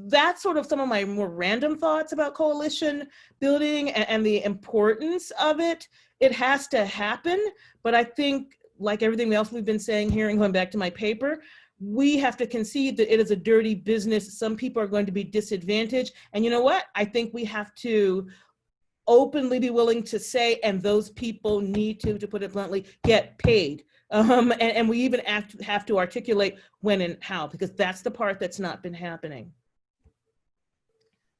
that's sort of some of my more random thoughts about coalition building and the importance of it. It has to happen, but I think, like everything else we've been saying here and going back to my paper, we have to concede that it is a dirty business. Some people are going to be disadvantaged. And you know what? I think we have to openly be willing to say, and those people need to put it bluntly, get paid. And we even have to articulate when and how, because that's the part that's not been happening.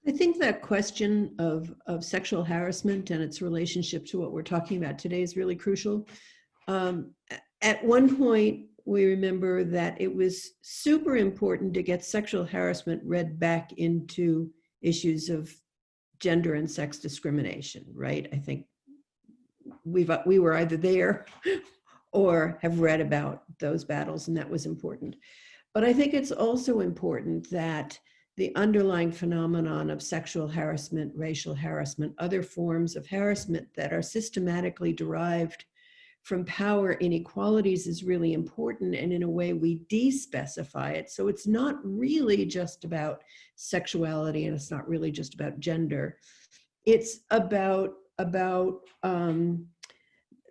I think that question of sexual harassment and its relationship to what we're talking about today is really crucial. At one point, we remember that it was super important to get sexual harassment read back into issues of gender and sex discrimination, right? I think we were either there or have read about those battles, and that was important. But I think it's also important that the underlying phenomenon of sexual harassment, racial harassment, other forms of harassment that are systematically derived from power inequalities is really important, and in a way we de-specify it. So it's not really just about sexuality, and it's not really just about gender. It's about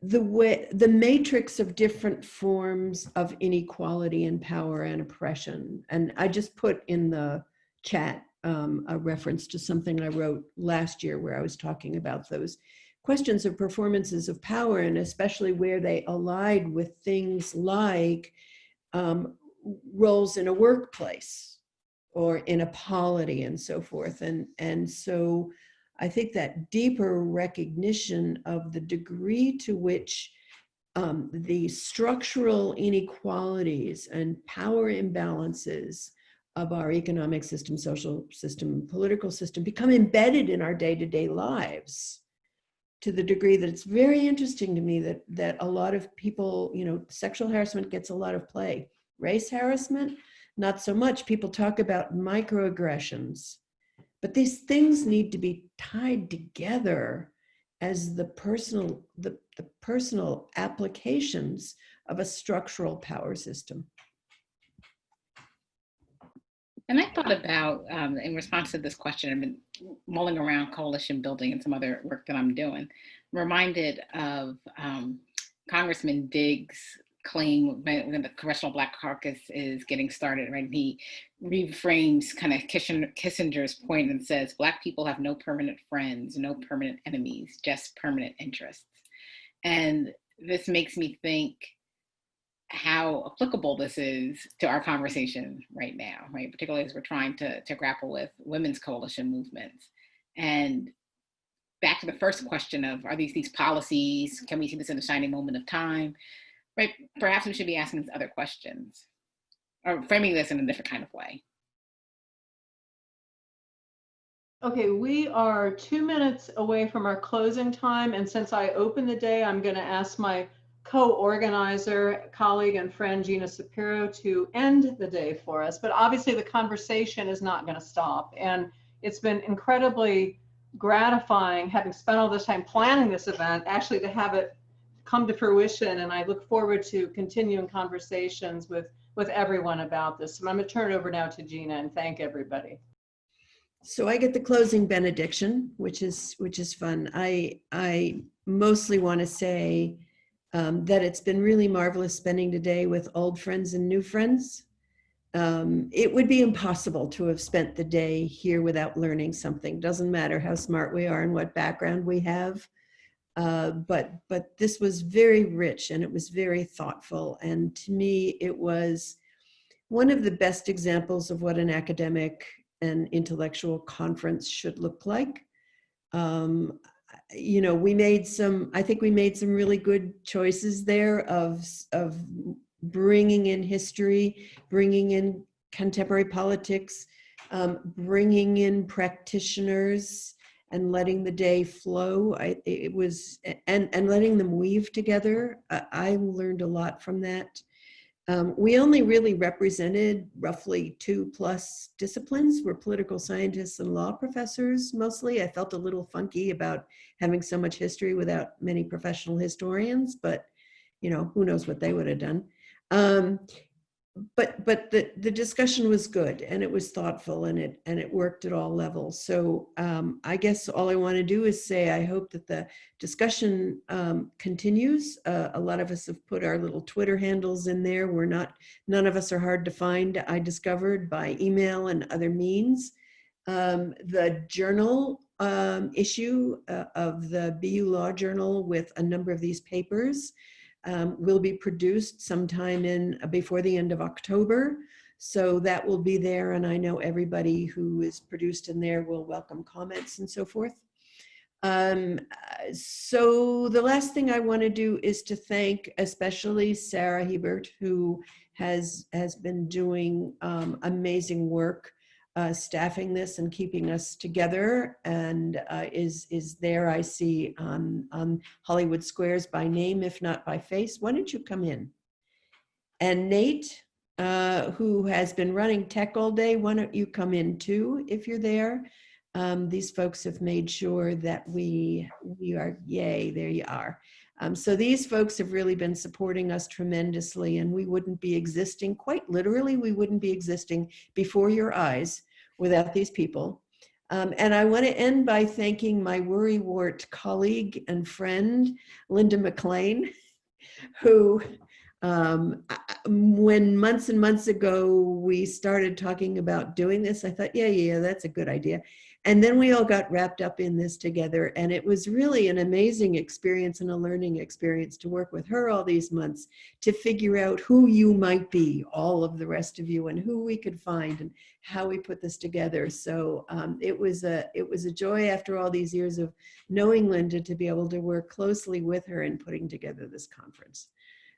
the matrix of different forms of inequality and power and oppression. And I just put in the chat a reference to something I wrote last year where I was talking about those questions of performances of power, and especially where they allied with things like roles in a workplace or in a polity and so forth. And so I think that deeper recognition of the degree to which the structural inequalities and power imbalances of our economic system, social system, political system become embedded in our day-to-day lives, to the degree that it's very interesting to me that a lot of people, sexual harassment gets a lot of play. Race harassment, not so much. People talk about microaggressions, but these things need to be tied together as the personal applications of a structural power system. And I thought about, in response to this question, I've been mulling around coalition building and some other work that I'm doing. I'm reminded of Congressman Diggs' claim when the Congressional Black Caucus is getting started, right? He reframes kind of Kissinger's point and says, Black people have no permanent friends, no permanent enemies, just permanent interests. And this makes me think how applicable this is to our conversation right now, right? Particularly as we're trying to grapple with women's coalition movements. And back to the first question of, are these policies, can we see this in a shining moment of time, right? Perhaps we should be asking these other questions or framing this in a different kind of way. Okay, we are 2 minutes away from our closing time. And since I opened the day, I'm gonna ask my co-organizer, colleague, and friend Gina Shapiro to end the day for us. But obviously the conversation is not going to stop. And it's been incredibly gratifying, having spent all this time planning this event, actually to have it come to fruition. And I look forward to continuing conversations with everyone about this. So I'm going to turn it over now to Gina and thank everybody. So I get the closing benediction, which is fun. I mostly want to say that it's been really marvelous spending today with old friends and new friends. It would be impossible to have spent the day here without learning something. Doesn't matter how smart we are and what background we have. But this was very rich and it was very thoughtful. And to me, it was one of the best examples of what an academic and intellectual conference should look like. We made some really good choices there of bringing in history, bringing in contemporary politics, bringing in practitioners and letting the day flow. And letting them weave together. I learned a lot from that. We only really represented roughly 2+ disciplines. We're political scientists and law professors mostly. I felt a little funky about having so much history without many professional historians, but who knows what they would have done. But the discussion was good and it was thoughtful and it worked at all levels. So I guess all I want to do is say I hope that the discussion continues. A lot of us have put our little Twitter handles in there. None of us are hard to find, I discovered, by email and other means. The journal issue of the BU Law Journal with a number of these papers will be produced sometime before the end of October. So that will be there, and I know everybody who is produced in there will welcome comments and so forth. So the last thing I want to do is to thank especially Sarah Hubert, who has been doing amazing work staffing this and keeping us together, and is there, I see, on Hollywood Squares by name, if not by face. Why don't you come in? And Nate, who has been running tech all day, why don't you come in too if you're there? These folks have made sure that we are, yay, there you are. So these folks have really been supporting us tremendously, and we wouldn't be existing, quite literally, we wouldn't be existing before your eyes without these people. And I want to end by thanking my worrywart colleague and friend, Linda McClain, who, when months and months ago we started talking about doing this, I thought, yeah, that's a good idea. And then we all got wrapped up in this together, and it was really an amazing experience and a learning experience to work with her all these months to figure out who you might be, all of the rest of you, and who we could find and how we put this together. So it was a joy after all these years of knowing Linda to be able to work closely with her in putting together this conference.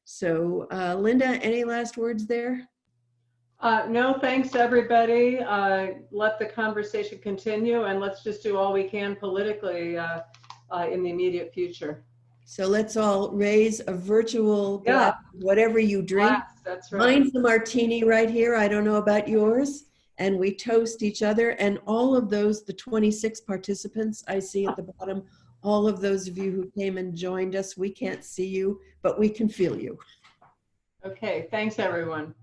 So Linda, any last words there? No, thanks everybody. Let the conversation continue, and let's just do all we can politically in the immediate future. So let's all raise a virtual glass, whatever you drink. Glass, that's right. Mine's a martini right here. I don't know about yours. And we toast each other, and all of those, the 26 participants I see at the bottom, all of those of you who came and joined us, we can't see you, but we can feel you. Okay, thanks everyone.